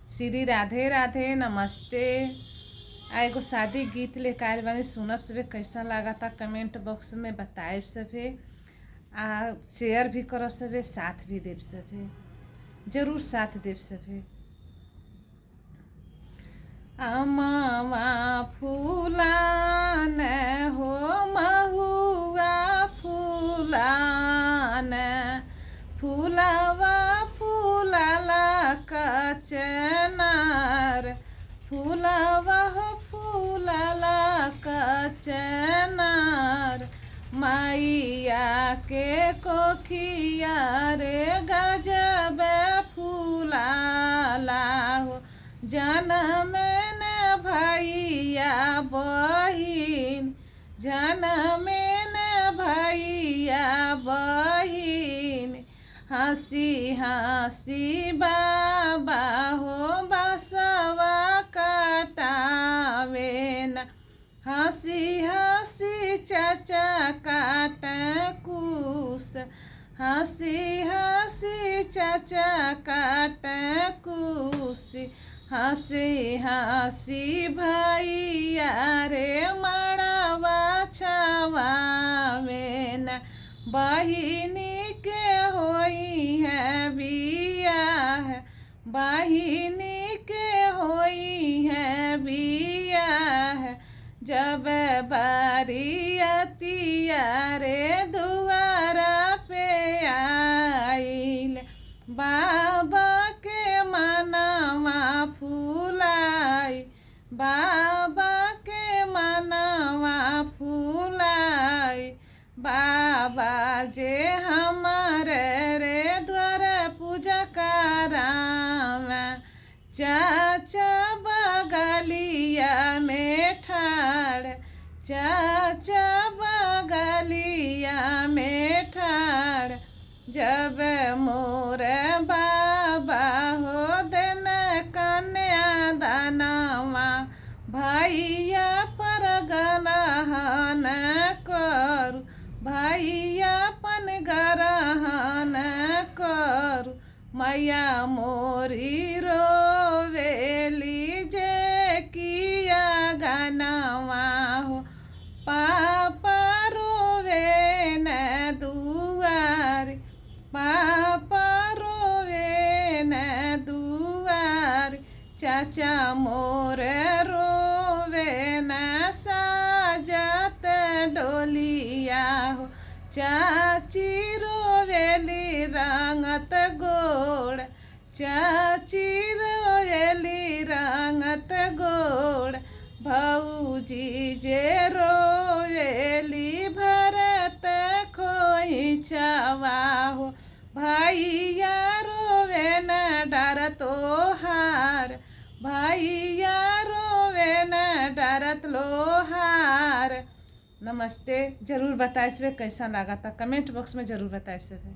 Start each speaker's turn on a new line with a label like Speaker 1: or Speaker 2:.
Speaker 1: श्री राधे राधे नमस्ते। एगो शादी गीत लेकर आयल बानी, सुनब सभे कैसा लागता कमेंट बॉक्स में बताएब सभे, शेयर भी करब सभे, साथ भी देव सभे, जरूर साथ देव सभे। अमवा फूलान हो महुआ फूलान, फूलवा फूलला कचनार, फूलवा हो फूलला कचनार। मैया के कोखिया रे गजब फूलाला हो, जनम न भैया बहिन, जनम न भैया बहिन। हंसी हंसी बाबा हो बसवा कटावेन, हंसी हंसी चाचा काट कुश, हंसी हंसी चाचा काट कुश। हंसी हंसी भैया रे मड़वा छवावेन, बहिनी के होई है बियाह, बहिनी के होई है बियाह। जब बारियतिया रे दुआरा पे आइल, बाबा के मनवा फूलाई, बाबा के मनवा फूलाई। बाबा जे हमारे रे द्वार पूजा कराव, चाचा बगलिया में ठाड़, चाचा बगलिया में ठाड़। जब मोर बाबा हो दिन कन्या दानवा, भैया पर ग्रहण करू, भैया पन ग्रहण करू। मैया मोरी रोवेली जे किया गनवा हो, पापा रोवे न दुआर, पापा रोवे न दुआर। चाचा मोर रोवे न साजत डोलिया हो, चाची रोवेली रंगत गोड़, चाची रोवेली रंगत गोड़। भौजी जे रोवेली भरत खोइछवा हो, भैया रोवे न डरत लोहार, भैया रोवे न डरत लोहार। नमस्ते। जरूर बताए कैसा लगा था, कमेंट बॉक्स में जरूर बताए सभी।